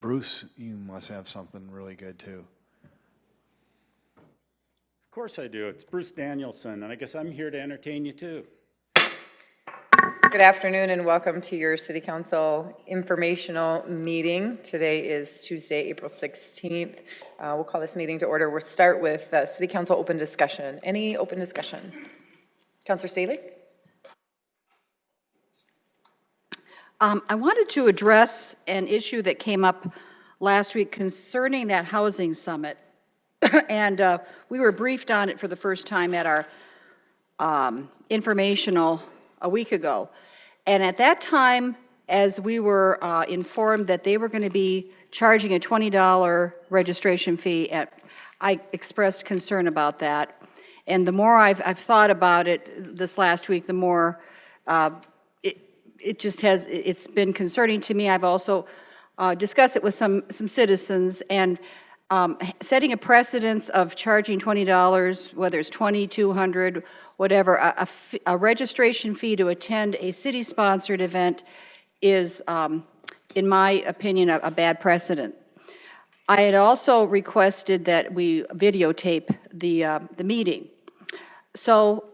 Bruce, you must have something really good too. Of course I do. It's Bruce Danielson, and I guess I'm here to entertain you too. Good afternoon and welcome to your City Council informational meeting. Today is Tuesday, April 16th. We'll call this meeting to order. We'll start with City Council open discussion. Any open discussion? Councilor Staley? I wanted to address an issue that came up last week concerning that housing summit. And we were briefed on it for the first time at our informational a week ago. And at that time, as we were informed that they were going to be charging a $20 registration fee, I expressed concern about that. And the more I've thought about it this last week, the more it's been concerning to me. I've also discussed it with some citizens, and setting a precedence of charging $20, whether it's $20, $200, whatever, a registration fee to attend a city-sponsored event is, in my opinion, a bad precedent. I had also requested that we videotape the meeting. So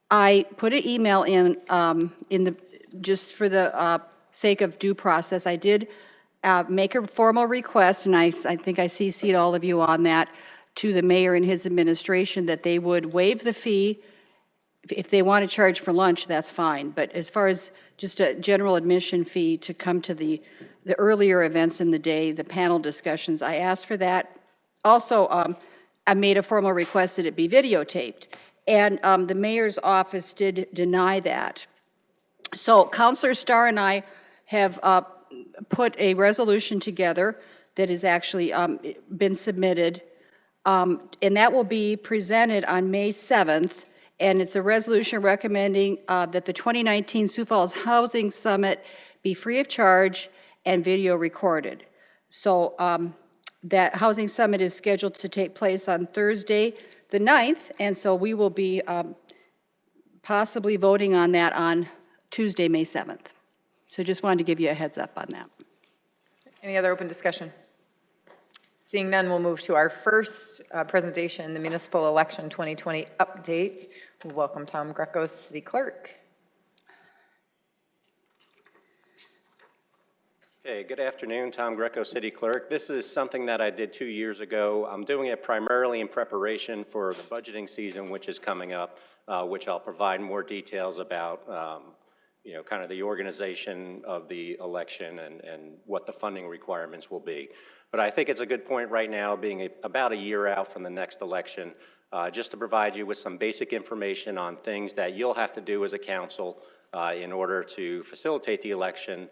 I put an email in just for the sake of due process. I did make a formal request, and I think I CC'd all of you on that, to the mayor and his administration, that they would waive the fee. If they want to charge for lunch, that's fine. But as far as just a general admission fee to come to the earlier events in the day, the panel discussions, I asked for that. Also, I made a formal request that it be videotaped. And the mayor's office did deny that. So Councilor Starr and I have put a resolution together that has actually been submitted, and that will be presented on May 7th, and it's a resolution recommending that the 2019 Sioux Falls Housing Summit be free of charge and video recorded. So that Housing Summit is scheduled to take place on Thursday the 9th, and so we will be possibly voting on that on Tuesday, May 7th. So just wanted to give you a heads up on that. Any other open discussion? Seeing none, we'll move to our first presentation, the Municipal Election 2020 update. We'll welcome Tom Greco, City Clerk. Okay, good afternoon, Tom Greco, City Clerk. This is something that I did 2 years ago. I'm doing it primarily in preparation for the budgeting season, which is coming up, which I'll provide more details about, kind of the organization of the election and what the funding requirements will be. But I think it's a good point right now, being about a year out from the next election, just to provide you with some basic information on things that you'll have to do as a council in order to facilitate the election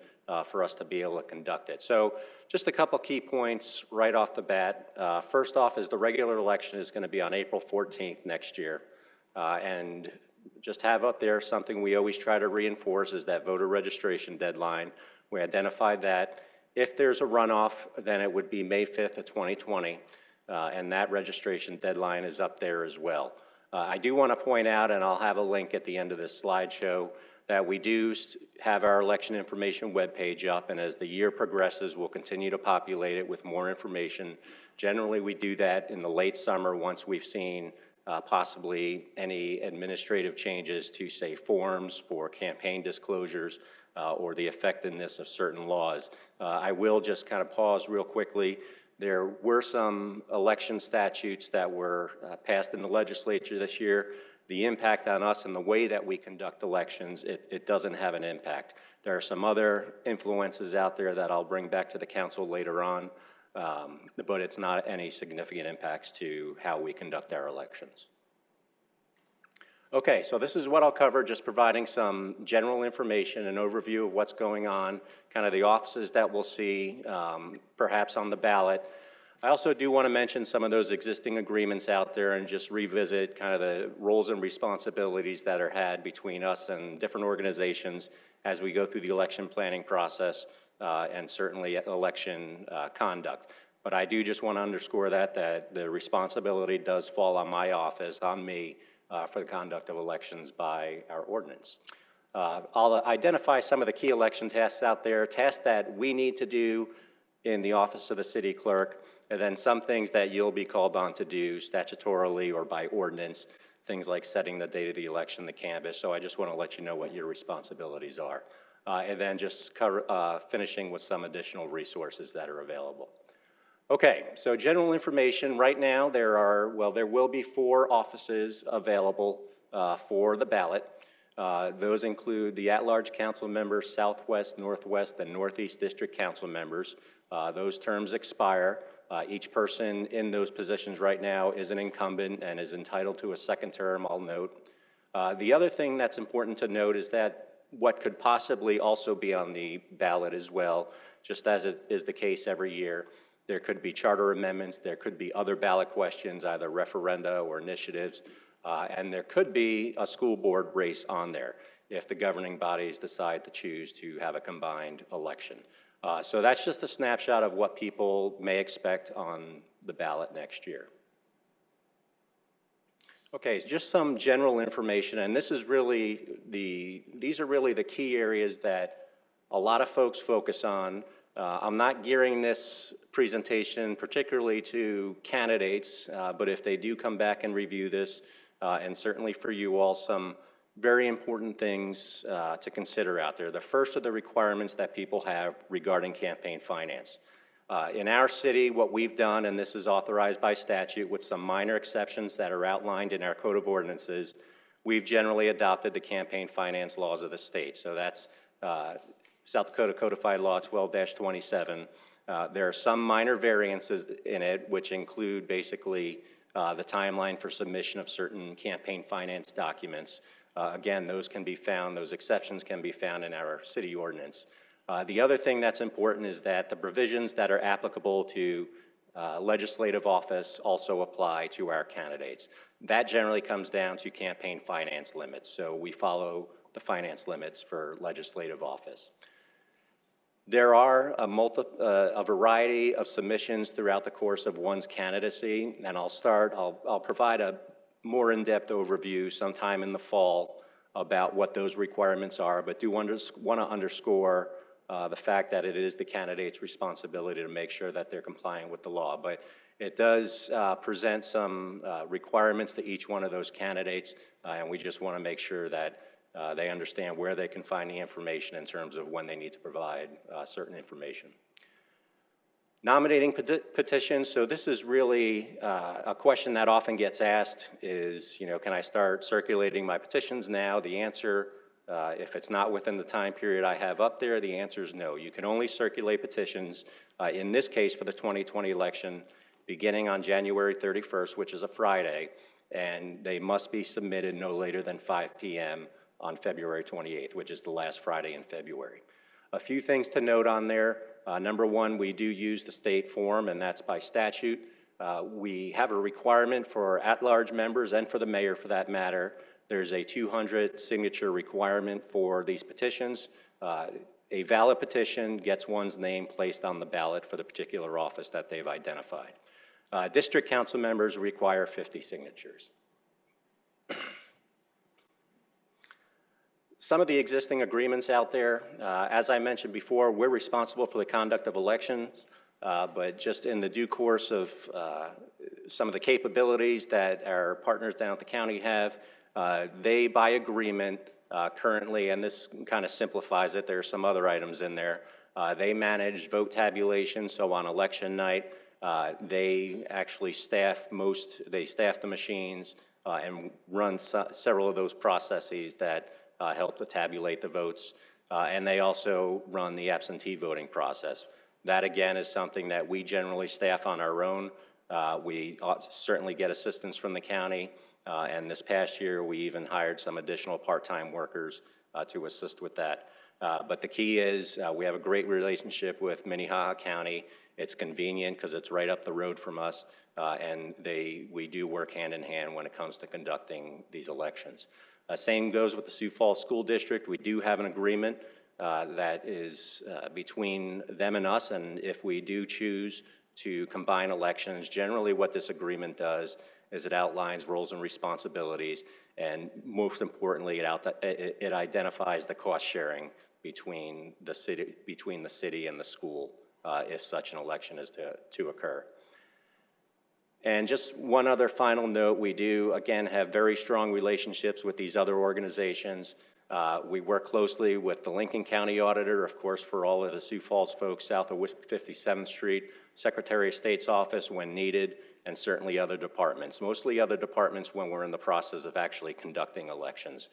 for us to be able to conduct it. So just a couple key points right off the bat. First off is the regular election is going to be on April 14th next year. And just have up there something we always try to reinforce is that voter registration deadline. We identified that if there's a runoff, then it would be May 5th of 2020, and that registration deadline is up there as well. I do want to point out, and I'll have a link at the end of this slideshow, that we do have our election information webpage up, and as the year progresses, we'll continue to populate it with more information. Generally, we do that in the late summer once we've seen possibly any administrative changes to, say, forms for campaign disclosures or the effectiveness of certain laws. I will just kind of pause real quickly. There were some election statutes that were passed in the legislature this year. The impact on us and the way that we conduct elections, it doesn't have an impact. There are some other influences out there that I'll bring back to the council later on. But it's not any significant impacts to how we conduct our elections. Okay, so this is what I'll cover, just providing some general information, an overview of what's going on, kind of the offices that we'll see, perhaps on the ballot. I also do want to mention some of those existing agreements out there and just revisit kind of the roles and responsibilities that are had between us and different organizations as we go through the election planning process. And certainly election conduct. But I do just want to underscore that the responsibility does fall on my office, on me, for the conduct of elections by our ordinance. I'll identify some of the key election tasks out there, tasks that we need to do in the office of the city clerk, and then some things that you'll be called on to do statutorily or by ordinance, things like setting the date of the election, the canvass. So I just want to let you know what your responsibilities are. And then just finishing with some additional resources that are available. Okay, so general information. Right now there will be 4 offices available for the ballot. Those include the at-large council members, Southwest, Northwest, and Northeast District council members. Those terms expire. Each person in those positions right now is an incumbent and is entitled to a second term, I'll note. The other thing that's important to note is that what could possibly also be on the ballot as well, just as is the case every year, there could be charter amendments, there could be other ballot questions, either referenda or initiatives, and there could be a school board race on there if the governing bodies decide to choose to have a combined election. So that's just a snapshot of what people may expect on the ballot next year. Okay, just some general information, and this is really these are really the key areas that a lot of folks focus on. I'm not gearing this presentation particularly to candidates, but if they do come back and review this, and certainly for you all, some very important things to consider out there. The first are the requirements that people have regarding campaign finance. In our city, what we've done, and this is authorized by statute with some minor exceptions that are outlined in our Code of Ordinances, we've generally adopted the campaign finance laws of the state. So that's South Dakota Codified Law 12-27. There are some minor variances in it, which include basically the timeline for submission of certain campaign finance documents. Again, those exceptions can be found in our city ordinance. The other thing that's important is that the provisions that are applicable to legislative office also apply to our candidates. That generally comes down to campaign finance limits, so we follow the finance limits for legislative office. There are a variety of submissions throughout the course of one's candidacy, and I'll provide a more in-depth overview sometime in the fall about what those requirements are, but do want to underscore the fact that it is the candidate's responsibility to make sure that they're complying with the law. But it does present some requirements to each one of those candidates, and we just want to make sure that they understand where they can find the information in terms of when they need to provide certain information. Nominating petitions, so this is really a question that often gets asked is, can I start circulating my petitions now? The answer, if it's not within the time period I have up there, the answer is no. You can only circulate petitions, in this case for the 2020 election, beginning on January 31st, which is a Friday, and they must be submitted no later than 5 p.m. on February 28th, which is the last Friday in February. A few things to note on there. Number one, we do use the state form, and that's by statute. We have a requirement for at-large members and for the mayor for that matter. There's a 200 signature requirement for these petitions. A valid petition gets one's name placed on the ballot for the particular office that they've identified. District council members require 50 signatures. Some of the existing agreements out there, as I mentioned before, we're responsible for the conduct of elections, but just in the due course of some of the capabilities that our partners down at the county have, they, by agreement, currently, and this kind of simplifies it, there are some other items in there, they manage vote tabulation, so on election night, they actually staff the machines and run several of those processes that help to tabulate the votes, and they also run the absentee voting process. That again is something that we generally staff on our own. We certainly get assistance from the county, and this past year we even hired some additional part-time workers to assist with that. But the key is we have a great relationship with Minnehaha County. It's convenient because it's right up the road from us, and we do work hand in hand when it comes to conducting these elections. Same goes with the Sioux Falls School District. We do have an agreement that is between them and us, and if we do choose to combine elections, generally what this agreement does is it outlines roles and responsibilities, and most importantly, it identifies the cost sharing between the city and the school if such an election is to occur. And just one other final note, we do, again, have very strong relationships with these other organizations. We work closely with the Lincoln County Auditor, of course, for all of the Sioux Falls folks south of 57th Street, Secretary of State's office when needed, and certainly other departments. Mostly other departments when we're in the process of actually conducting elections.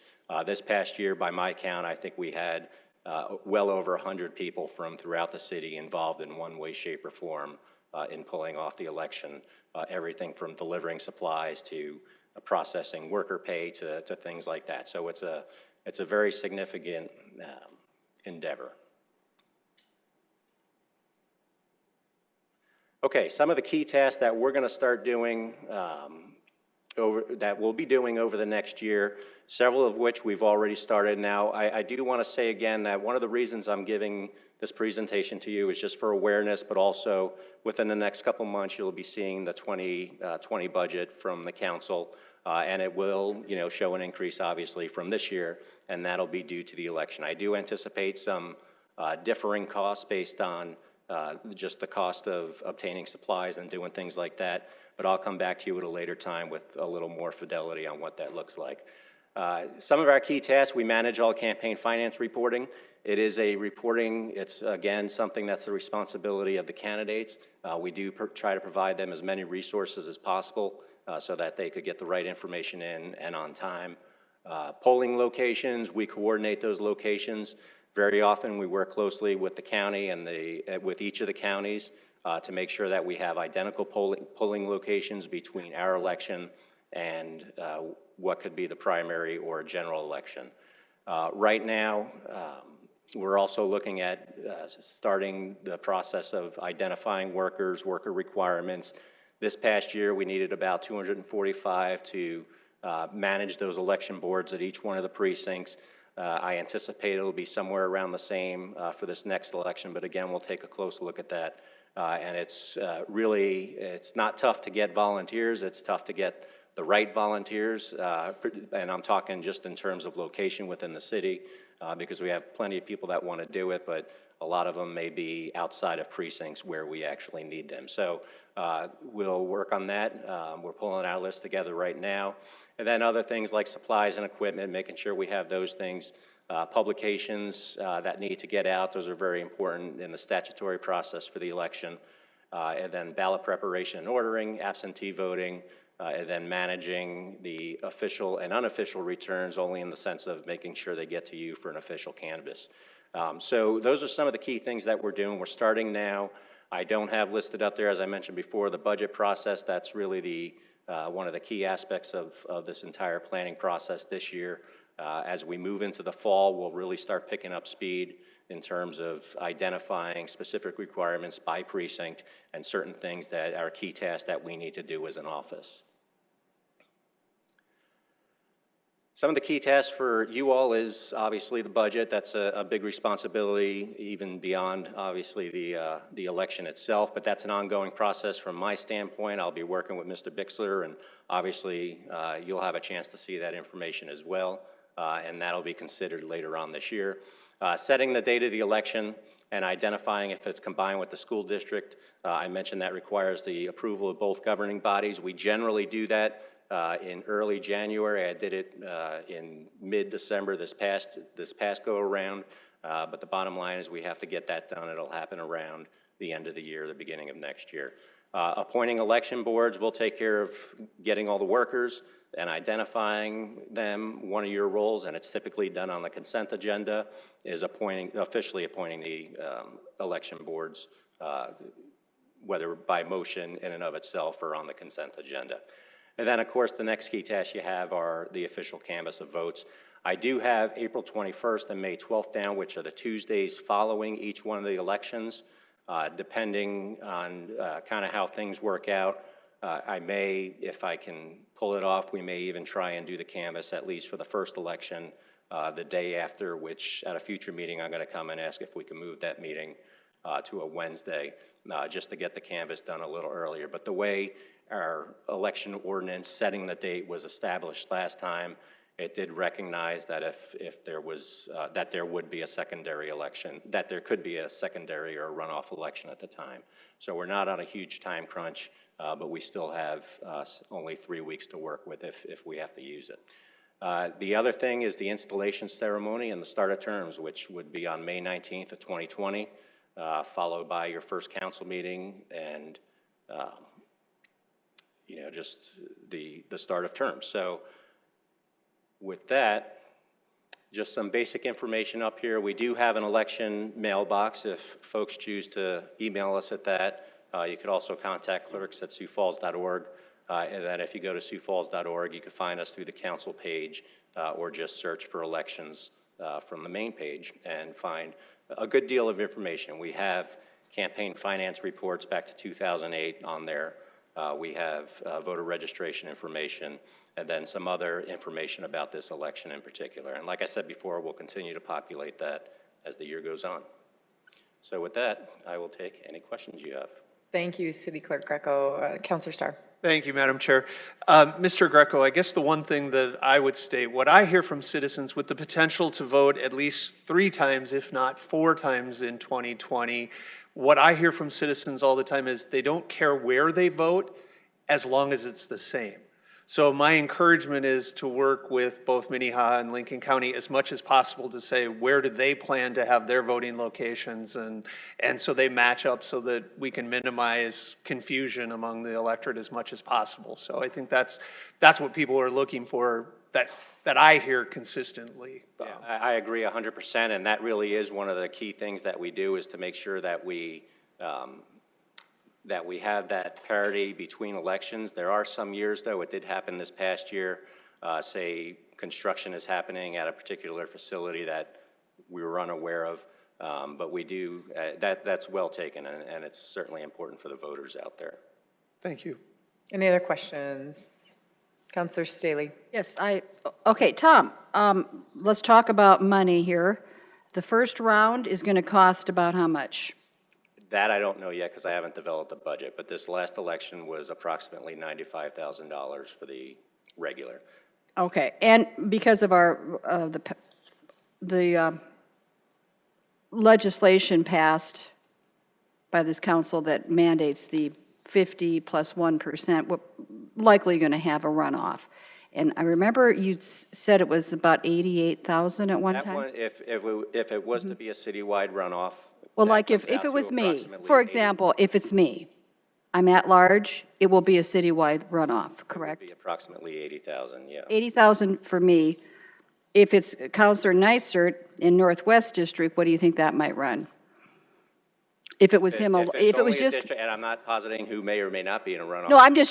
This past year, by my count, I think we had well over 100 people from throughout the city involved in one way, shape, or form in pulling off the election. Everything from delivering supplies to processing worker pay to things like that. So it's a very significant endeavor. Okay, some of the key tasks that we're going to start doing that we'll be doing over the next year, several of which we've already started now. I do want to say again that one of the reasons I'm giving this presentation to you is just for awareness, but also within the next couple months you'll be seeing the 2020 budget from the council, and it will, show an increase obviously from this year, and that'll be due to the election. I do anticipate some differing costs based on just the cost of obtaining supplies and doing things like that, but I'll come back to you at a later time with a little more fidelity on what that looks like. Some of our key tasks, we manage all campaign finance reporting. It is a reporting, it's again something that's the responsibility of the candidates. We do try to provide them as many resources as possible so that they could get the right information in and on time. Polling locations, we coordinate those locations. Very often we work closely with the county and with each of the counties to make sure that we have identical polling locations between our election and what could be the primary or general election. Right now, we're also looking at starting the process of identifying workers, worker requirements. This past year, we needed about 245 to manage those election boards at each one of the precincts. I anticipate it'll be somewhere around the same for this next election, but again, we'll take a close look at that. And it's it's not tough to get volunteers. It's tough to get the right volunteers, and I'm talking just in terms of location within the city, because we have plenty of people that want to do it, but a lot of them may be outside of precincts where we actually need them. So we'll work on that. We're pulling our list together right now. And then other things like supplies and equipment, making sure we have those things. Publications that need to get out, those are very important in the statutory process for the election. And then ballot preparation and ordering, absentee voting, and then managing the official and unofficial returns only in the sense of making sure they get to you for an official canvass. So those are some of the key things that we're doing. We're starting now. I don't have listed up there, as I mentioned before, the budget process. That's really the one of the key aspects of this entire planning process this year. As we move into the fall, we'll really start picking up speed in terms of identifying specific requirements by precinct and certain things that are key tasks that we need to do as an office. Some of the key tasks for you all is obviously the budget. That's a big responsibility, even beyond obviously the election itself, but that's an ongoing process from my standpoint. I'll be working with Mr. Bixler, and obviously you'll have a chance to see that information as well, and that'll be considered later on this year. Setting the date of the election and identifying if it's combined with the school district. I mentioned that requires the approval of both governing bodies. We generally do that in early January. I did it in mid-December this past go around, but the bottom line is we have to get that done. It'll happen around the end of the year, the beginning of next year. Appointing election boards, we'll take care of getting all the workers and identifying them. One of your roles, and it's typically done on the consent agenda, is officially appointing the election boards, whether by motion in and of itself or on the consent agenda. And then, of course, the next key task you have are the official canvass of votes. I do have April 21st and May 12th down, which are the Tuesdays following each one of the elections. Depending on kind of how things work out, I may, if I can pull it off, we may even try and do the canvass at least for the first election the day after, which at a future meeting I'm going to come and ask if we can move that meeting to a Wednesday, just to get the canvass done a little earlier. But the way our election ordinance setting the date was established last time, It did recognize that if there was, that there would be a secondary election, that there could be a secondary or a runoff election at the time. So we're not on a huge time crunch, but we still have only 3 weeks to work with if we have to use it. The other thing is the installation ceremony and the start of terms, which would be on May 19th of 2020, followed by your first council meeting and, you know, just the start of terms. So with that, just some basic information up here. We do have an election mailbox if folks choose to email us at that. You could also contact clerks at siouxfalls.org. And then if you go to siouxfalls.org, you can find us through the council page or just search for elections from the main page and find a good deal of information. We have campaign finance reports back to 2008 on there. We have voter registration information and then some other information about this election in particular. And like I said before, we'll continue to populate that as the year goes on. So with that, I will take any questions you have. Thank you, City Clerk Greco. Councilor Starr. Thank you, Madam Chair. Mr. Greco, I guess the one thing that I would state, what I hear from citizens with the potential to vote at least 3 times, if not 4 times in 2020, what I hear from citizens all the time is they don't care where they vote as long as it's the same. So my encouragement is to work with both Minnehaha and Lincoln County as much as possible to say where do they plan to have their voting locations, and so they match up so that we can minimize confusion among the electorate as much as possible. So I think that's what people are looking for, that I hear consistently. Yeah, I agree 100%, and that really is one of the key things that we do is to make sure that we have that parity between elections. There are some years, though, it did happen this past year, say construction is happening at a particular facility that we were unaware of, but we do, that's well taken, and it's certainly important for the voters out there. Thank you. Any other questions? Councilor Staley. Yes, okay, Tom, let's talk about money here. The first round is going to cost about how much? That I don't know yet because I haven't developed a budget, but this last election was approximately $95,000 for the regular. Okay, and because of our, the legislation passed by this council that mandates the 50 plus 1%, we're likely going to have a runoff. And I remember you said it was about 88,000 at one time? If it was to be a citywide runoff. Well, like if it was me, for example, if it's me, I'm at large, it will be a citywide runoff, correct? It would be approximately 80,000, yeah. 80,000 for me. If it's Councilor Neisert in Northwest District, what do you think that might run? If it was him, if it was just. And I'm not positing who may or may not be in a runoff. No, I'm just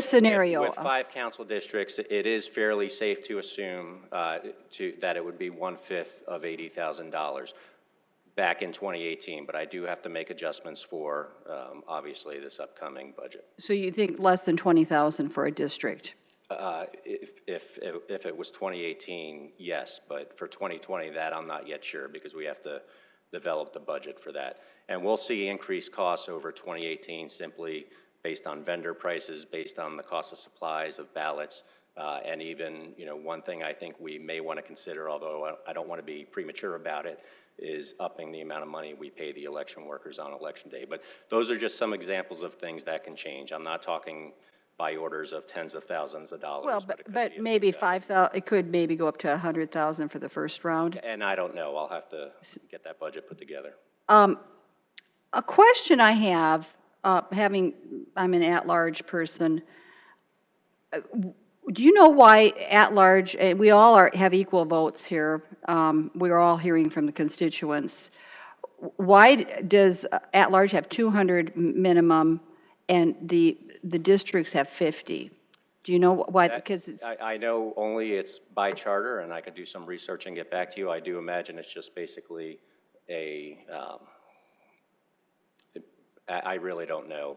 scenario. With 5 council districts, it is fairly safe to assume that it would be 1/5 of $80,000 back in 2018, but I do have to make adjustments for, obviously, this upcoming budget. So you think less than 20,000 for a district? If it was 2018, yes, but for 2020, that I'm not yet sure because we have to develop the budget for that. And we'll see increased costs over 2018 simply based on vendor prices, based on the cost of supplies, of ballots, and even, you know, one thing I think we may want to consider, although I don't want to be premature about it, is upping the amount of money we pay the election workers on election day. But those are just some examples of things that can change. I'm not talking by orders of tens of thousands of dollars. Well, but maybe 5,000, it could maybe go up to 100,000 for the first round. And I don't know. I'll have to get that budget put together. A question I have, I'm an at-large person. Do you know why at-large, we all have equal votes here. We're all hearing from the constituents. Why does at-large have 200 minimum and the districts have 50? Do you know why? Because it's, I know only it's by charter, and I could do some research and get back to you. I do imagine it's just basically I really don't know.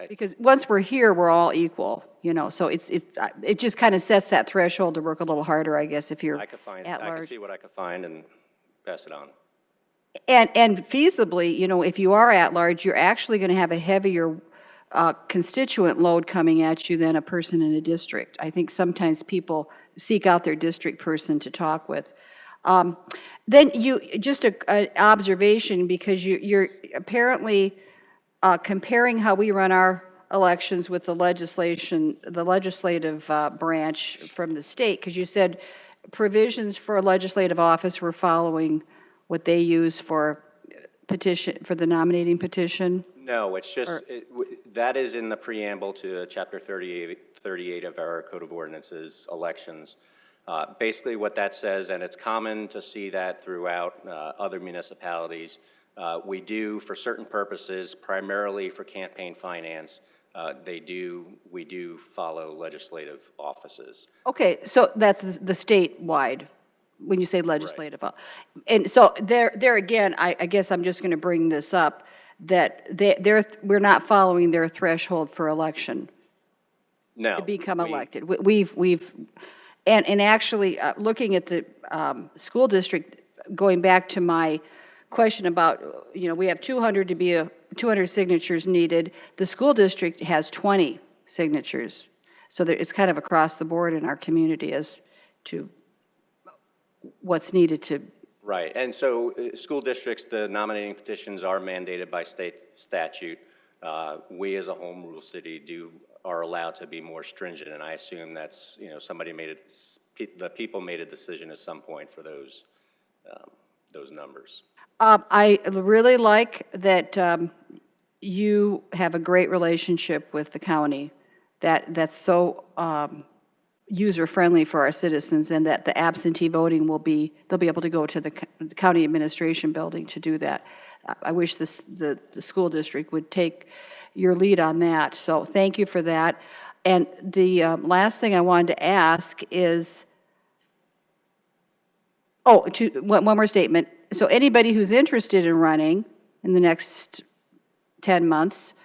because once we're here, we're all equal, you know, so it just kind of sets that threshold to work a little harder, I guess, if you're I could find, at I large. could see what I could find and pass it on. And feasibly, you know, if you are at large, you're actually going to have a heavier constituent load coming at you than a person in a district. I think sometimes people seek out their district person to talk with. Then just an observation, because you're apparently comparing how we run our elections with the legislative branch from the state, because you said provisions for a legislative office were following what they use for for the nominating petition. No, it's just, that is in the preamble to Chapter 38 of our Code of Ordinances, elections. Basically what that says, and it's common to see that throughout other municipalities, we do, for certain purposes, primarily for campaign finance, we do follow legislative offices. Okay, so that's the statewide, when you say legislative. And so there again, I guess I'm just going to bring this up, that we're not following their threshold for election. No. To become elected. And actually, looking at the school district, going back to my question about, we have 200 signatures needed. The school district has 20 signatures. So it's kind of across the board in our community as to what's needed to. Right, and so school districts, the nominating petitions are mandated by state statute. We as a home rule city are allowed to be more stringent, and I assume that's, the people made a decision at some point for those numbers. I really like that you have a great relationship with the county, that's so user-friendly for our citizens, and that the absentee voting they'll be able to go to the county administration building to do that. I wish the school district would take your lead on that, so thank you for that. And the last thing I wanted to ask is, one more statement. So anybody who's interested in running in the next 10 months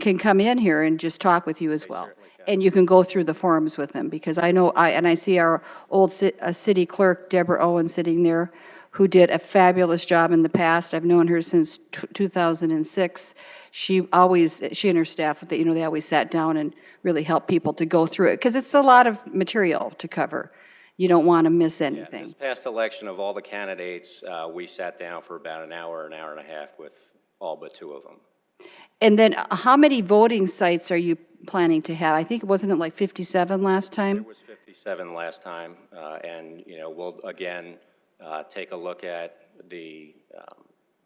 can come in here and just talk with you as well. And you can go through the forms with them, because I know, I see our old city clerk, Deborah Owen, sitting there, who did a fabulous job in the past. I've known her since 2006. She and her staff, they always sat down and really helped people to go through it, because it's a lot of material to cover. You don't want to miss anything. This past election, of all the candidates, we sat down for about an hour and a half with all but two of them. And then how many voting sites are you planning to have? I think, wasn't it like 57 last time? It was 57 last time, and we'll again take a look at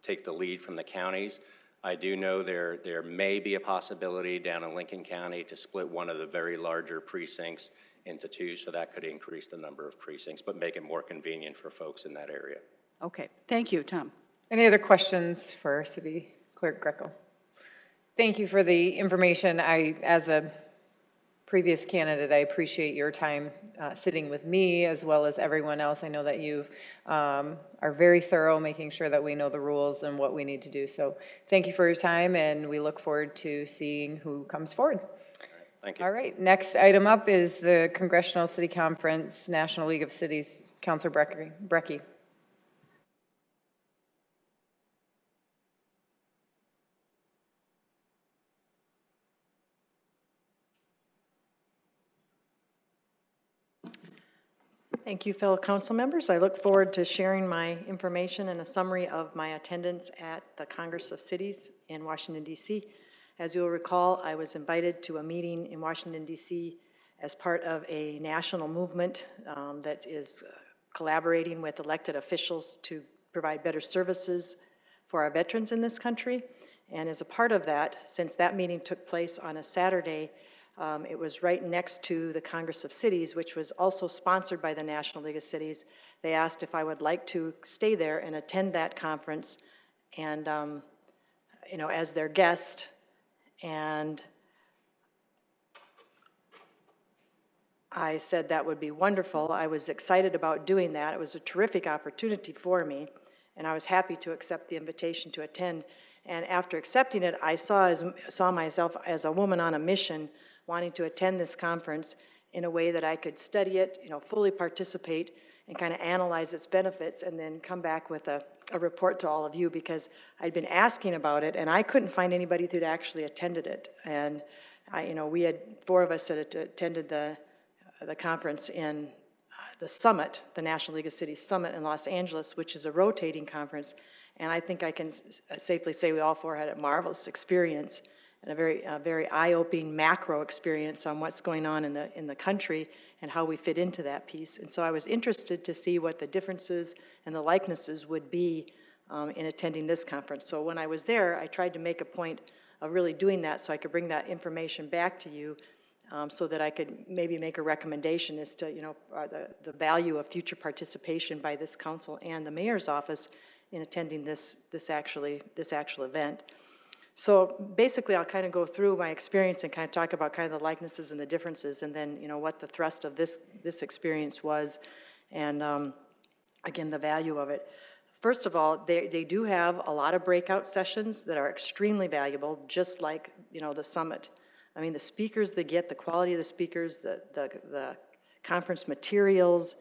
take the lead from the counties. I do know there may be a possibility down in Lincoln County to split one of the very larger precincts into two, so that could increase the number of precincts, but make it more convenient for folks in that area. Okay, thank you, Tom. Any other questions for City Clerk Greco? Thank you for the information. As a previous candidate, I appreciate your time sitting with me as well as everyone else. I know that you are very thorough, making sure that we know the rules and what we need to do. So thank you for your time, and we look forward to seeing who comes forward. Thank you. All right, next item up is the Congressional City Conference, National League of Cities, Councilor Brecky. Thank you, fellow council members. I look forward to sharing my information and a summary of my attendance at the Congress of Cities in Washington, D.C. As you'll recall, I was invited to a meeting in Washington, D.C. as part of a national movement that is collaborating with elected officials to provide better services for our veterans in this country. And as a part of that, since that meeting took place on a Saturday, it was right next to the Congress of Cities, which was also sponsored by the National League of Cities. They asked if I would like to stay there and attend that conference and, as their guest. And I said that would be wonderful. I was excited about doing that. It was a terrific opportunity for me, and I was happy to accept the invitation to attend. And after accepting it, I saw myself as a woman on a mission, wanting to attend this conference in a way that I could study it, fully participate, and kind of analyze its benefits, and then come back with a a report to all of you because I'd been asking about it and I couldn't find anybody who'd actually attended it. And we had 4 of us that attended the conference in the summit, the National League of Cities Summit in Los Angeles, which is a rotating conference. And I think I can safely say we all 4 had a marvelous experience and a very eye-opening macro experience on what's going on in the country and how we fit into that piece. And so I was interested to see what the differences and the likenesses would be in attending this conference. So when I was there, I tried to make a point of really doing that so I could bring that information back to you so that I could maybe make a recommendation as to, the value of future participation by this council and the mayor's office in attending this actual event. So basically, I'll kind of go through my experience and kind of talk about kind of the likenesses and the differences, and then what the thrust of this experience was, and again the value of it. First of all, they do have a lot of breakout sessions that are extremely valuable, just like the summit. I mean, the speakers they get, the quality of the speakers, the conference materials,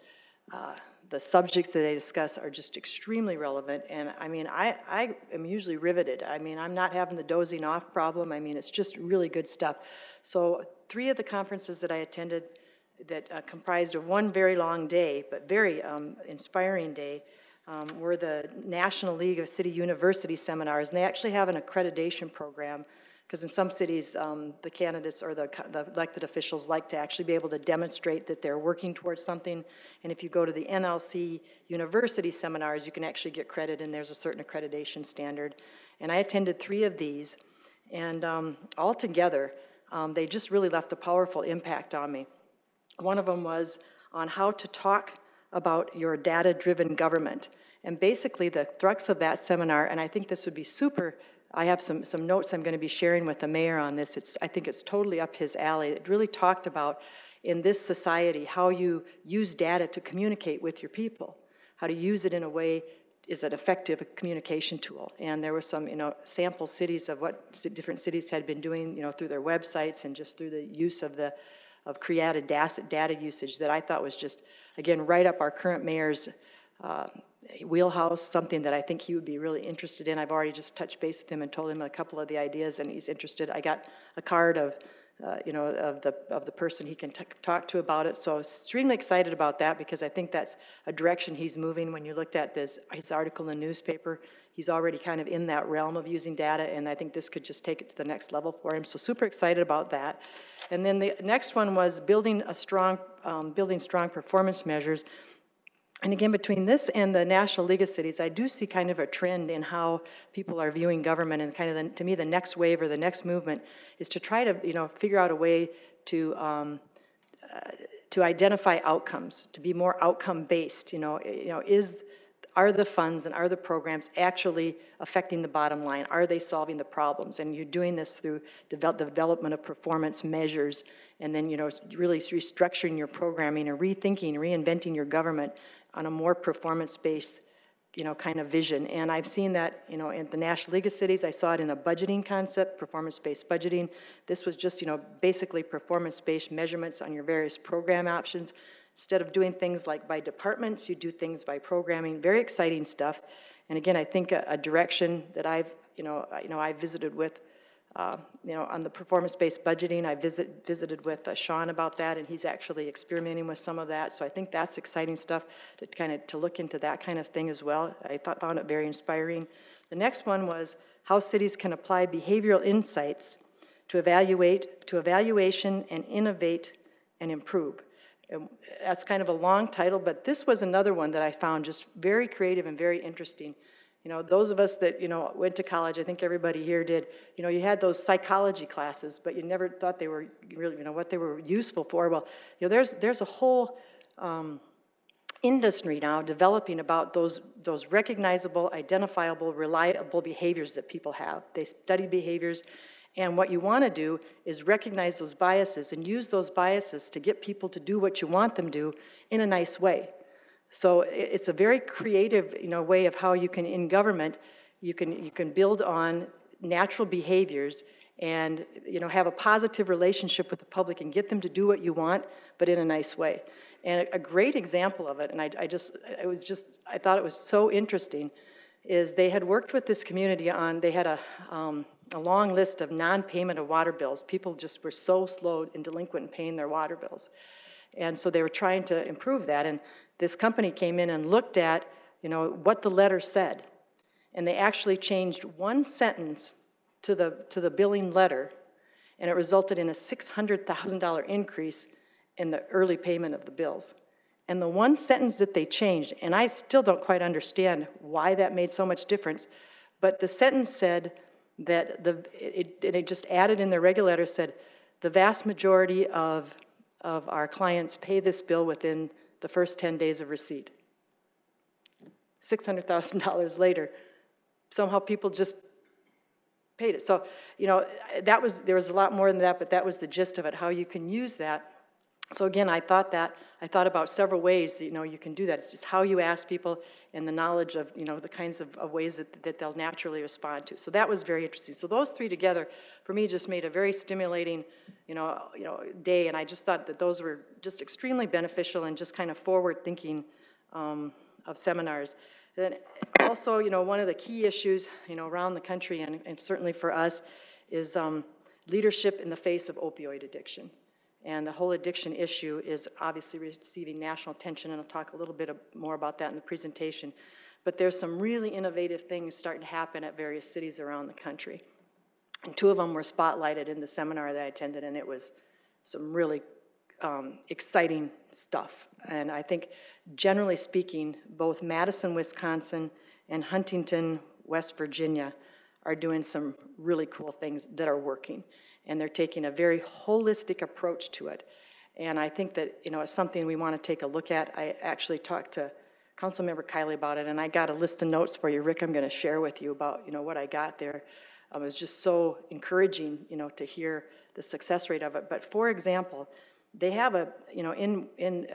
the subjects that they discuss are just extremely relevant. And I mean, I am usually riveted. I mean, I'm not having the dozing off problem. I mean, it's just really good stuff. So 3 of the conferences that I attended that comprised of one very long day, but very inspiring day, were the National League of City University seminars. And they actually have an accreditation program because in some cities, the candidates or the elected officials like to actually be able to demonstrate that they're working towards something. And if you go to the NLC university seminars, you can actually get credit, and there's a certain accreditation standard. And I attended 3 of these, and altogether, they just really left a powerful impact on me. One of them was on how to talk about your data-driven government. And basically, the crux of that seminar, and I think this would be super. I have some notes I'm going to be sharing with the mayor on this. I think it's totally up his alley. It really talked about, in this society, how you use data to communicate with your people, how to use it in a way is an effective communication tool. And there were some, sample cities of what different cities had been doing, through their websites and just through the use of created data usage that I thought was just, again, right up our current mayor's wheelhouse, something that I think he would be really interested in. I've already just touched base with him and told him a couple of the ideas, and he's interested. I got a card of the person he can talk to about it. So I was extremely excited about that because I think that's a direction he's moving. When you looked at his article in the newspaper, he's already kind of in that realm of using data, and I think this could just take it to the next level for him. So super excited about that. And then the next one was building strong performance measures. And again, between this and the National League of Cities, I do see kind of a trend in how people are viewing government, and kind of, to me, the next wave or the next movement is to try to, figure out a way to identify outcomes, to be more outcome-based. Are the funds and are the programs actually affecting the bottom line? Are they solving the problems? And you're doing this through the development of performance measures, and then, really restructuring your programming and rethinking, reinventing your government on a more performance-based, kind of vision. And I've seen that, in the National League of Cities. I saw it in a budgeting concept, performance-based budgeting. This was just, basically performance-based measurements on your various program options. Instead of doing things like by departments, you do things by programming. Very exciting stuff. And again, I think a direction that I've visited with, on the performance-based budgeting. I visited with Sean about that, and he's actually experimenting with some of that. So I think that's exciting stuff to look into that kind of thing as well. I found it very inspiring. The next one was how cities can apply behavioral insights to evaluation and innovate and improve. And that's kind of a long title, but this was another one that I found just very creative and very interesting. Those of us that, went to college, I think everybody here did, you had those psychology classes, but you never thought they were really, what they were useful for. Well, there's a whole industry now developing about those recognizable, identifiable, reliable behaviors that people have. They study behaviors, and what you want to do is recognize those biases and use those biases to get people to do what you want them to do in a nice way. So it's a very creative, way of how you can, in government, you can build on natural behaviors and, have a positive relationship with the public and get them to do what you want, but in a nice way. And a great example of it, and I thought it was so interesting, is they had worked with this community on, they had a long list of non-payment of water bills. People just were so slow and delinquent in paying their water bills. And so they were trying to improve that. And this company came in and looked at, what the letter said. And they actually changed one sentence to the billing letter, and it resulted in a $600,000 increase in the early payment of the bills. And the one sentence that they changed, and I still don't quite understand why that made so much difference, but the sentence said that it just added in the regular letter, said, the vast majority of our clients pay this bill within the first 10 days of receipt. $600,000 later, somehow people just paid it. So, there was a lot more than that, but that was the gist of it, how you can use that. So again, I thought about several ways that, you can do that. It's just how you ask people and the knowledge of, the kinds of ways that they'll naturally respond to. So that was very interesting. So those three together, for me, just made a very stimulating, day. And I just thought that those were just extremely beneficial and just kind of forward-thinking of seminars. Then also, one of the key issues, around the country and certainly for us is leadership in the face of opioid addiction. And the whole addiction issue is obviously receiving national attention, and I'll talk a little bit more about that in the presentation. But there's some really innovative things starting to happen at various cities around the country. And two of them were spotlighted in the seminar that I attended, and it was some really exciting stuff. And I think, generally speaking, both Madison, Wisconsin, and Huntington, West Virginia are doing some really cool things that are working. And they're taking a very holistic approach to it. And I think that, it's something we want to take a look at. I actually talked to Councilmember Kiley about it, and I got a list of notes for you, Rick, I'm going to share with you about, what I got there. It was just so encouraging, to hear the success rate of it. But for example, they have in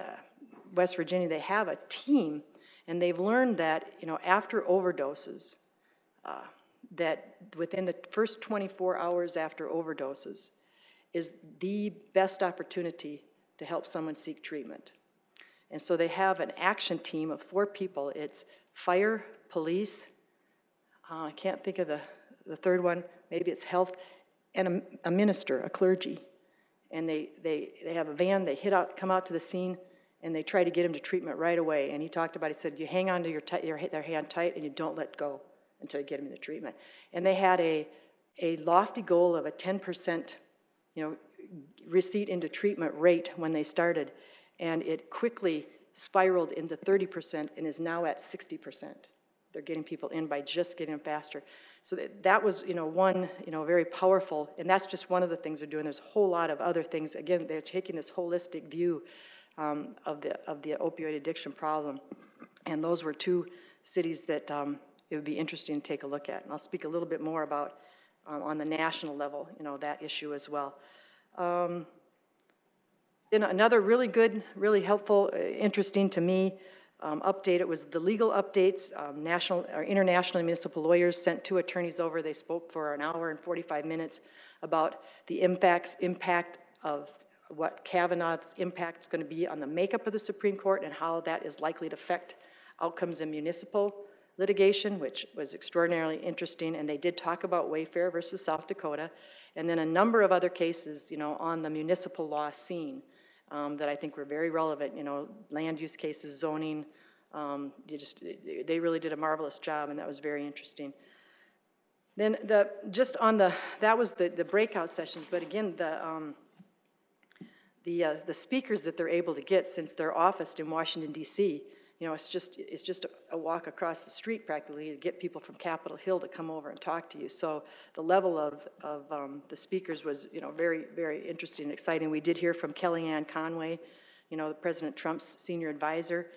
West Virginia, they have a team, and they've learned that, after overdoses, that within the first 24 hours after overdoses is the best opportunity to help someone seek treatment. And so they have an action team of 4 people. It's fire, police, I can't think of the third one, maybe it's health, and a minister, a clergy. And they have a van, they come out to the scene, and they try to get him to treatment right away. And he talked about, he said, you hang on to their hand tight and you don't let go until you get them into treatment. And they had a lofty goal of a 10%, receipt into treatment rate when they started, and it quickly spiraled into 30% and is now at 60%. They're getting people in by just getting them faster. So that was, one, very powerful, and that's just one of the things they're doing. There's a whole lot of other things. Again, they're taking this holistic view of the opioid addiction problem, and those were 2 cities that it would be interesting to take a look at. And I'll speak a little bit more about, on the national level, that issue as well. Then another really good, really helpful, interesting to me update, it was the legal updates. National or international municipal lawyers sent 2 attorneys over. They spoke for an hour and 45 minutes about the impact of what Kavanaugh's impact is going to be on the makeup of the Supreme Court and how that is likely to affect outcomes in municipal litigation, which was extraordinarily interesting. And they did talk about Wayfair versus South Dakota, and then a number of other cases, on the municipal law scene that I think were very relevant. Land use cases, zoning. They really did a marvelous job, and that was very interesting. Then that was the breakout sessions. But again, the speakers that they're able to get, since they're officed in Washington D.C. It's just a walk across the street practically to get people from Capitol Hill to come over and talk to you. So the level of the speakers was, very, very interesting and exciting. We did hear from Kellyanne Conway, President Trump's senior advisor,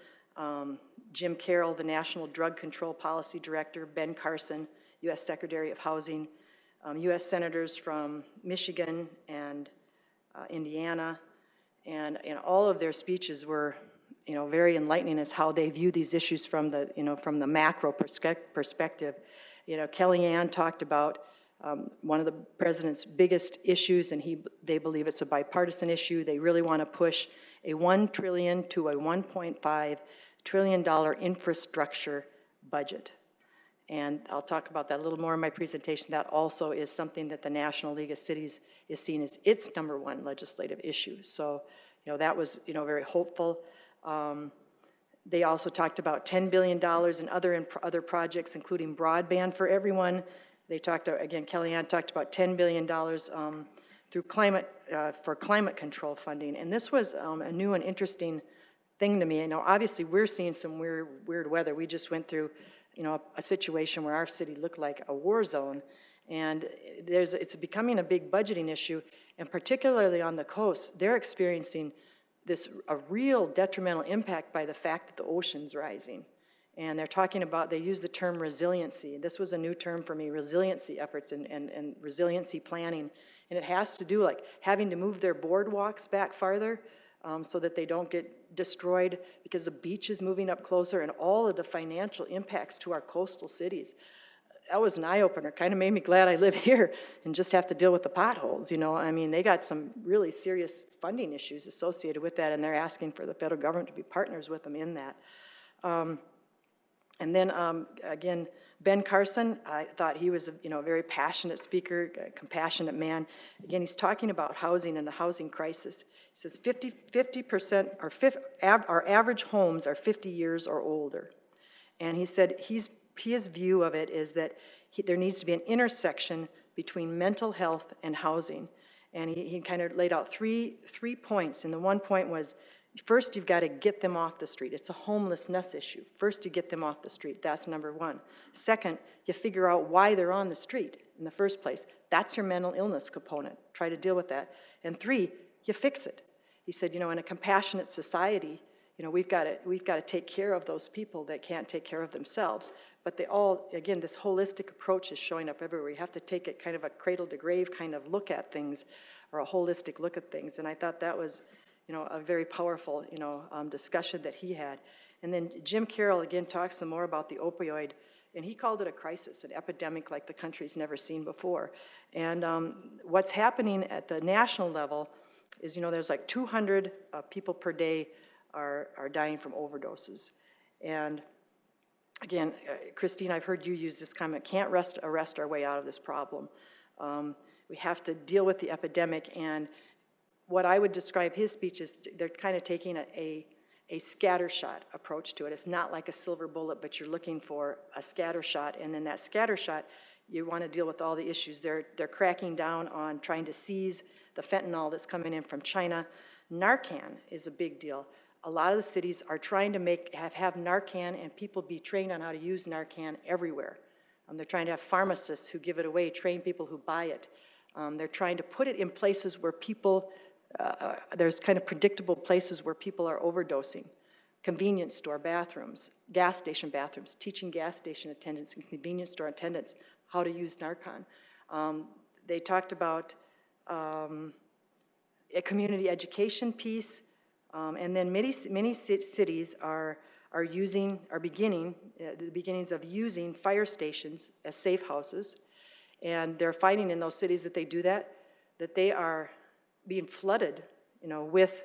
Jim Carroll, the National Drug Control Policy Director, Ben Carson, U.S. Secretary of Housing, U.S. Senators from Michigan and Indiana, and all of their speeches were very enlightening as how they view these issues from the macro perspective. Kellyanne talked about one of the president's biggest issues, and they believe it's a bipartisan issue. They really want to push a $1 trillion to a $1.5 trillion infrastructure budget. And I'll talk about that a little more in my presentation. That also is something that the National League of Cities is seen as its #1 legislative issue. So, that was, very hopeful. They also talked about $10 billion in other projects, including broadband for everyone. They talked, again, Kellyanne talked about $10 billion through for climate control funding. And this was a new and interesting thing to me. Obviously, we're seeing some weird weather. We just went through, a situation where our city looked like a war zone. And it's becoming a big budgeting issue. And particularly on the coast, they're experiencing a real detrimental impact by the fact that the ocean's rising. And they're talking about, they use the term resiliency. This was a new term for me, resiliency efforts and resiliency planning. And it has to do like having to move their boardwalks back farther so that they don't get destroyed because the beach is moving up closer, and all of the financial impacts to our coastal cities. That was an eye-opener. Kind of made me glad I live here and just have to deal with the potholes, they got some really serious funding issues associated with that, and they're asking for the federal government to be partners with them in that. And then, again, Ben Carson, I thought he was a very passionate speaker, a compassionate man. Again, he's talking about housing and the housing crisis. He says 50%, our average homes are 50 years or older. And he said his view of it is that there needs to be an intersection between mental health and housing. And he kind of laid out three points. And the one point was, first, you've got to get them off the street. It's a homelessness issue. First, you get them off the street. That's #1. Second, you figure out why they're on the street in the first place. That's your mental illness component. Try to deal with that. And 3, you fix it. He said, in a compassionate society, we've got to take care of those people that can't take care of themselves. But they all, again, this holistic approach is showing up everywhere. You have to take it kind of a cradle to grave kind of look at things, or a holistic look at things. And I thought that was, a very powerful, discussion that he had. And then Jim Carroll, again, talks some more about the opioid, and he called it a crisis, an epidemic like the country's never seen before. And what's happening at the national level is, there's like 200 people per day are dying from overdoses. And again, Christine, I've heard you use this comment, can't arrest our way out of this problem. We have to deal with the epidemic, and what I would describe his speech is they're kind of taking a scattershot approach to it. It's not like a silver bullet, but you're looking for a scattershot, and in that scattershot, you want to deal with all the issues. They're cracking down on trying to seize the fentanyl that's coming in from China. Narcan is a big deal. A lot of the cities are trying to have Narcan and people be trained on how to use Narcan everywhere. They're trying to have pharmacists who give it away, train people who buy it. They're trying to put it in places where people, there's kind of predictable places where people are overdosing. Convenience store bathrooms, gas station bathrooms, teaching gas station attendants and convenience store attendants how to use Narcan. They talked about a community education piece, and then many cities are beginning the beginnings of using fire stations as safe houses, and they're finding in those cities that they do that they are being flooded, with,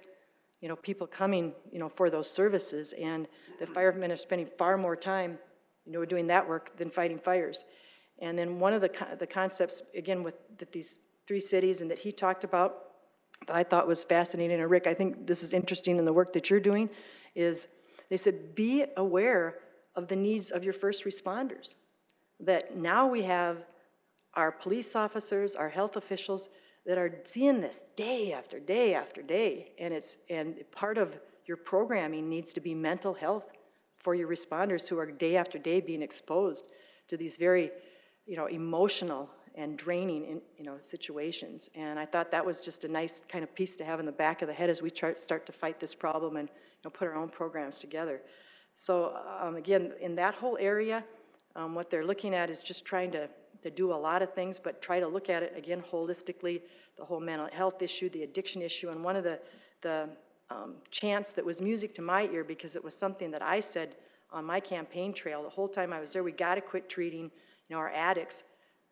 people coming, for those services, and the firemen are spending far more time, doing that work than fighting fires. And then one of the concepts, again, that these 3 cities and that he talked about that I thought was fascinating, and Rick, I think this is interesting in the work that you're doing, is they said, be aware of the needs of your first responders. That now we have our police officers, our health officials that are seeing this day after day after day, and part of your programming needs to be mental health for your responders who are day after day being exposed to these very, emotional and draining, situations. And I thought that was just a nice kind of piece to have in the back of the head as we start to fight this problem and put our own programs together. So again, in that whole area, what they're looking at is just trying to do a lot of things, but try to look at it, again, holistically, the whole mental health issue, the addiction issue. And one of the chants that was music to my ear, because it was something that I said on my campaign trail the whole time I was there, we got to quit treating, our addicts,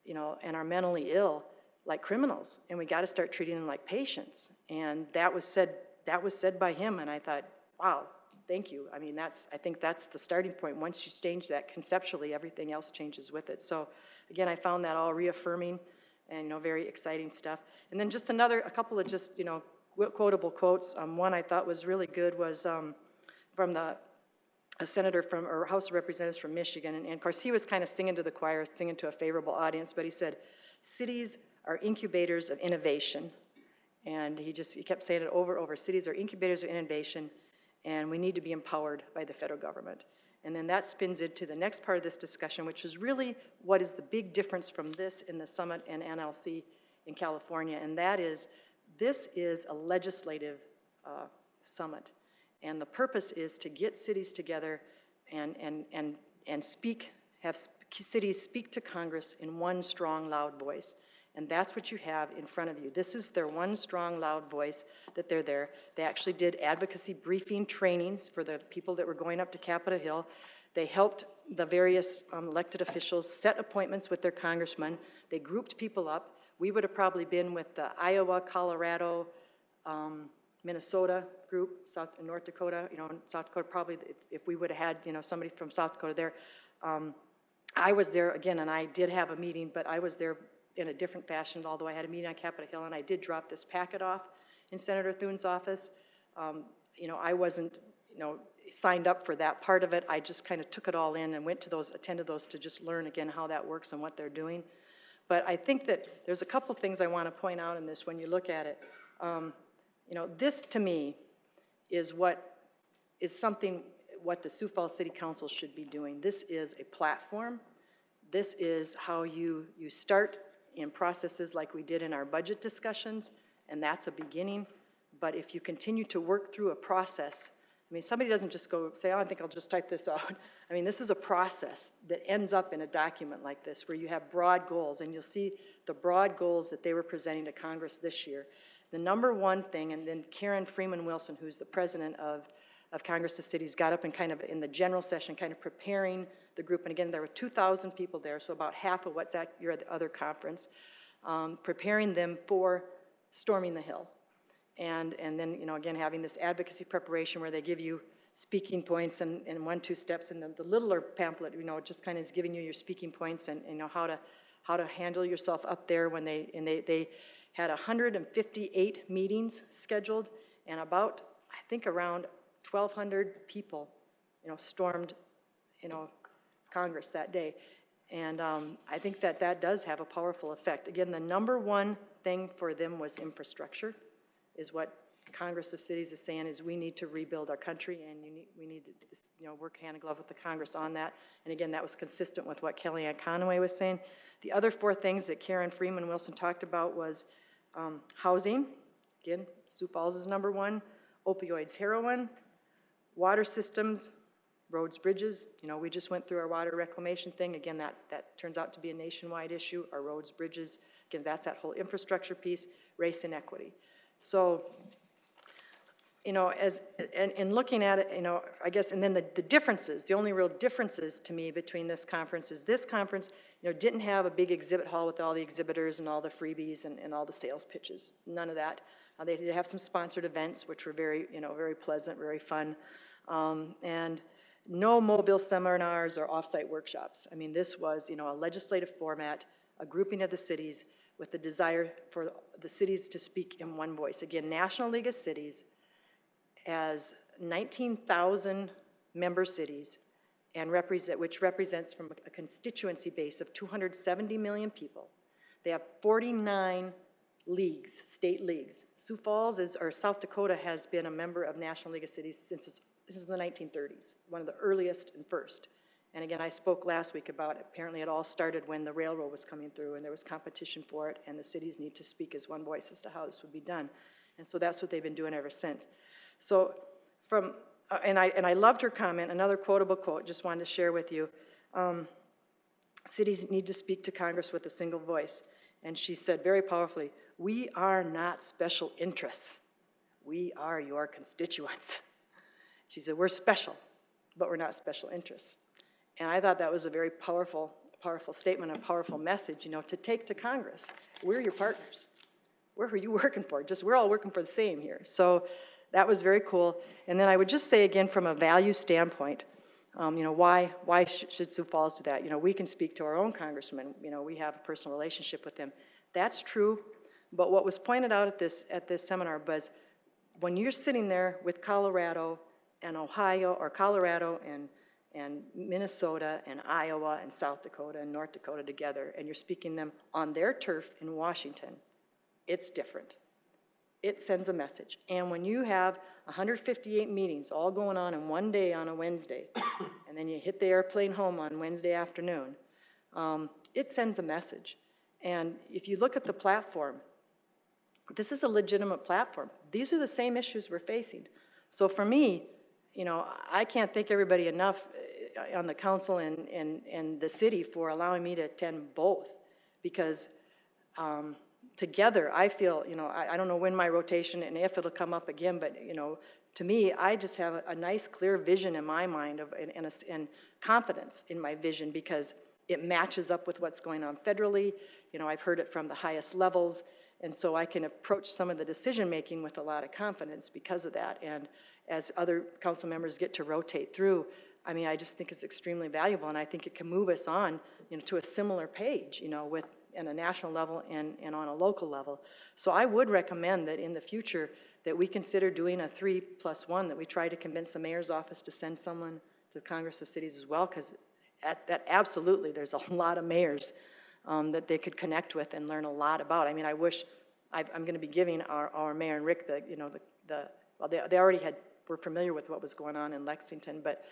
and our mentally ill like criminals, and we got to start treating them like patients. And that was said by him, and I thought, wow, thank you. I mean, I think that's the starting point. Once you change that conceptually, everything else changes with it. So again, I found that all reaffirming and, very exciting stuff. And then just a couple of just, quotable quotes. One I thought was really good was from a senator or House of Representatives from Michigan. And of course, he was kind of singing to the choir, singing to a favorable audience, but he said, cities are incubators of innovation. And he kept saying it over and over. Cities are incubators of innovation, and we need to be empowered by the federal government. And then that spins into the next part of this discussion, which is really what is the big difference from this in the summit and NLC in California. And that is, this is a legislative summit. And the purpose is to get cities together and have cities speak to Congress in one strong, loud voice. And that's what you have in front of you. This is their one strong, loud voice that they're there. They actually did advocacy briefing trainings for the people that were going up to Capitol Hill. They helped the various elected officials set appointments with their congressmen. They grouped people up. We would have probably been with the Iowa, Colorado, Minnesota group, South and North Dakota, South Dakota probably, if we would have had, somebody from South Dakota there. I was there again, and I did have a meeting, but I was there in a different fashion, although I had a meeting on Capitol Hill, and I did drop this packet off in Senator Thune's office. I wasn't, signed up for that part of it. I just kind of took it all in and attended those to just learn again how that works and what they're doing. But I think that there's a couple things I want to point out in this when you look at it. This to me is what the Sioux Falls City Council should be doing. This is a platform. This is how you start in processes like we did in our budget discussions, and that's a beginning. But if you continue to work through a process, somebody doesn't just go say, oh, I think I'll just type this out. This is a process that ends up in a document like this where you have broad goals, and you'll see the broad goals that they were presenting to Congress this year. The number one thing, and then Karen Freeman Wilson, who's the president of Congress of Cities, got up and kind of in the general session kind of preparing the group. And again, there were 2,000 people there, so about half of what's at your other conference, preparing them for storming the Hill. And then, again, having this advocacy preparation where they give you speaking points and 1-2 steps, and the littler pamphlet, just kind of is giving you your speaking points and how to handle yourself up there when they had 158 meetings scheduled, and about, I think, around 1,200 people, stormed, Congress that day. And I think that does have a powerful effect. Again, the number one thing for them was infrastructure, is what Congress of Cities is saying is we need to rebuild our country, and we need to work hand in glove with the Congress on that. And again, that was consistent with what Kellyanne Conway was saying. The other 4 things that Karen Freeman Wilson talked about was housing. Again, Sioux Falls is number 1. Opioids, heroin, water systems, roads, bridges. We just went through our water reclamation thing. Again, that turns out to be a nationwide issue. Our roads, bridges, again, that's that whole infrastructure piece, race and equity. So, in looking at it, I guess, and then the differences, the only real differences to me between this conference is this conference, didn't have a big exhibit hall with all the exhibitors and all the freebies and all the sales pitches. None of that. They did have some sponsored events, which were very, very pleasant, very fun. And no mobile seminars or offsite workshops. This was, a legislative format, a grouping of the cities with the desire for the cities to speak in one voice. Again, National League of Cities has 19,000 member cities, and which represents from a constituency base of 270 million people. They have 49 leagues, state leagues. Sioux Falls or South Dakota has been a member of National League of Cities since this is the 1930s, one of the earliest and first. And again, I spoke last week about apparently it all started when the railroad was coming through and there was competition for it, and the cities need to speak as one voice as to how this would be done. And so that's what they've been doing ever since. So and I loved her comment, another quotable quote, just wanted to share with you. Cities need to speak to Congress with a single voice. And she said very powerfully, we are not special interests. We are your constituents. She said, we're special, but we're not special interests. And I thought that was a very powerful statement, a powerful message, to take to Congress. We're your partners. Where are you working for? We're all working for the same here. So that was very cool. And then I would just say again, from a value standpoint, why should Sioux Falls do that? We can speak to our own congressman. We have a personal relationship with him. That's true. But what was pointed out at this seminar was when you're sitting there with Colorado and Ohio, or Colorado and Minnesota and Iowa and South Dakota and North Dakota together, and you're speaking them on their turf in Washington, it's different. It sends a message. And when you have 158 meetings all going on in one day on a Wednesday, and then you hit the airplane home on Wednesday afternoon, it sends a message. And if you look at the platform, this is a legitimate platform. These are the same issues we're facing. So for me, I can't thank everybody enough on the council and the city for allowing me to attend both, because together I feel, I don't know when my rotation and if it'll come up again, but to me, I just have a nice clear vision in my mind and confidence in my vision, because it matches up with what's going on federally. I've heard it from the highest levels, and so I can approach some of the decision making with a lot of confidence because of that. And as other council members get to rotate through, I just think it's extremely valuable, and I think it can move us on, to a similar page, with in a national level and on a local level. So I would recommend that in the future that we consider doing a 3+1, that we try to convince the mayor's office to send someone to the Congress of Cities as well, because that absolutely there's a lot of mayors that they could connect with and learn a lot about. I wish I'm going to be giving our mayor and Rick well, they already were familiar with what was going on in Lexington, but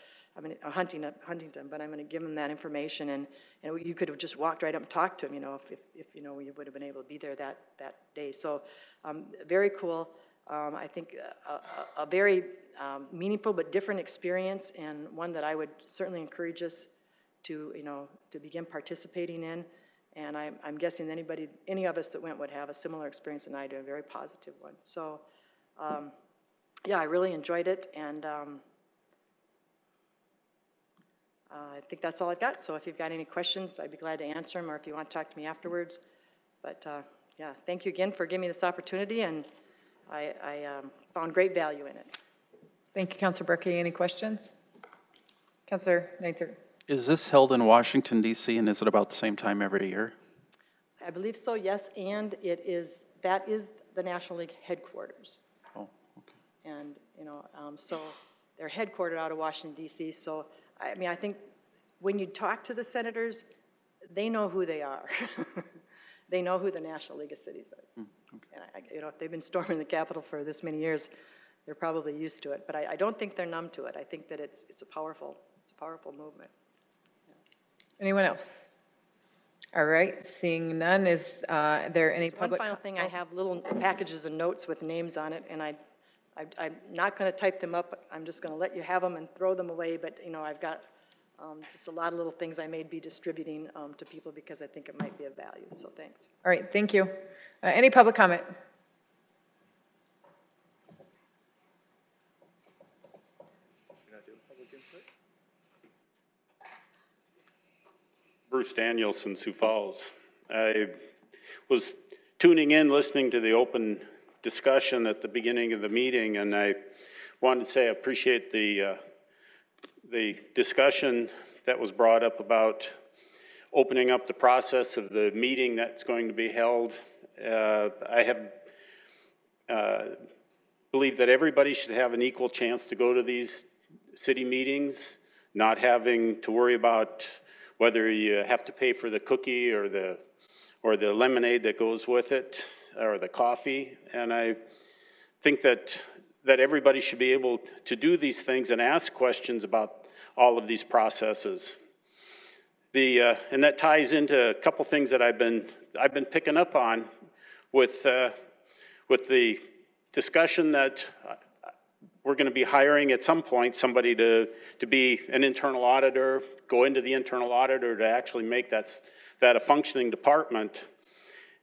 Huntington, but I'm going to give them that information, and you could have just walked right up and talked to him, if you would have been able to be there that day. So very cool. I think a very meaningful but different experience, and one that I would certainly encourage us to begin participating in. And I'm guessing any of us that went would have a similar experience than I do, a very positive one. So yeah, I really enjoyed it, and I think that's all I've got. So if you've got any questions, I'd be glad to answer them, or if you want to talk to me afterwards. But yeah, thank you again for giving me this opportunity, and I found great value in it. Thank you, Councilor Berkey. Any questions? Councilor Neitzer. Is this held in Washington, D.C., and is it about the same time every year? I believe so, yes, and that is the National League headquarters. Oh, okay. And, so they're headquartered out of Washington, D.C., so, I think when you talk to the senators, they know who they are. They know who the National League of Cities is. Okay. And, if they've been storming the Capitol for this many years, they're probably used to it. But I don't think they're numb to it. I think that it's a powerful movement. Anyone else? All right, seeing none, is there any public? One final thing, I have little packages of notes with names on it, and I'm not going to type them up. I'm just going to let you have them and throw them away. But I've got just a lot of little things I may be distributing to people because I think it might be of value. So thanks. All right, thank you. Any public comment? Bruce Danielson, Sioux Falls. I was tuning in, listening to the open discussion at the beginning of the meeting, and I wanted to say I appreciate the discussion that was brought up about opening up the process of the meeting that's going to be held. I believe that everybody should have an equal chance to go to these city meetings, not having to worry about whether you have to pay for the cookie or the lemonade that goes with it, or the coffee. And I think that everybody should be able to do these things and ask questions about all of these processes. And that ties into a couple things that I've been picking up on with the discussion that we're going to be hiring at some point somebody to be an internal auditor, go into the internal auditor to actually make that a functioning department.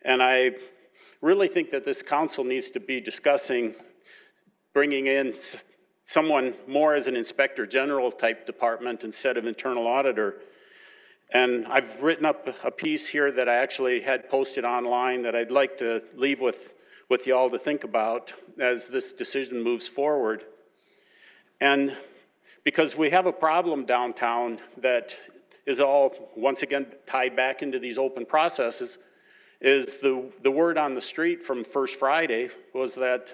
And I really think that this council needs to be discussing bringing in someone more as an inspector general type department instead of internal auditor. And I've written up a piece here that I actually had posted online that I'd like to leave with with y'all to think about as this decision moves forward. And because we have a problem downtown that is all, once again, tied back into these open processes, is the word on the street from First Friday was that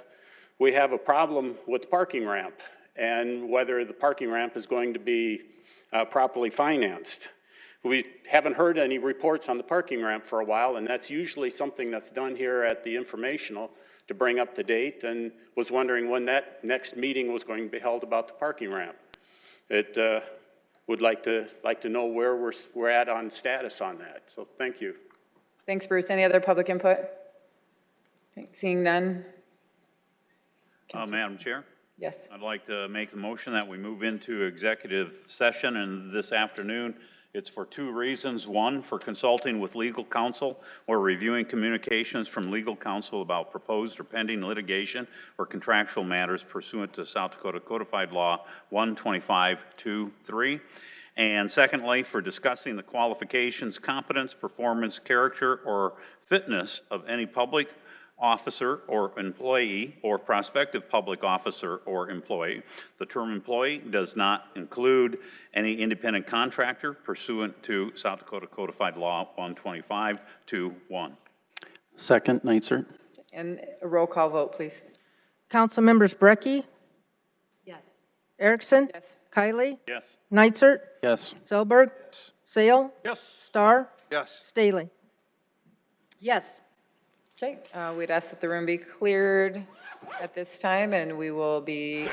we have a problem with the parking ramp and whether the parking ramp is going to be properly financed. We haven't heard any reports on the parking ramp for a while, and that's usually something that's done here at the Informational to bring up to date, and was wondering when that next meeting was going to be held about the parking ramp. It would like to know where we're at on status on that. So thank you. Thanks, Bruce. Any other public input? Okay, seeing none? Madam Chair, Yes. I'd like to make the motion that we move into executive session, and this afternoon, it's for two reasons. One, for consulting with legal counsel or reviewing communications from legal counsel about proposed or pending litigation or contractual matters pursuant to South Dakota Codified Law 125-23. And secondly, for discussing the qualifications, competence, performance, character, or fitness of any public officer or employee or prospective public officer or employee. The term employee does not include any independent contractor pursuant to South Dakota Codified Law 125-1. Second, Nitzert. And a roll call vote, please. Council members Brecky, Yes. Erickson, Yes. Kylie, Yes. Nitzert, Yes. Selberg, Sale, Yes. Starr, Yes. Staley. Yes. Okay, we'd ask that the room be cleared at this time, and we will be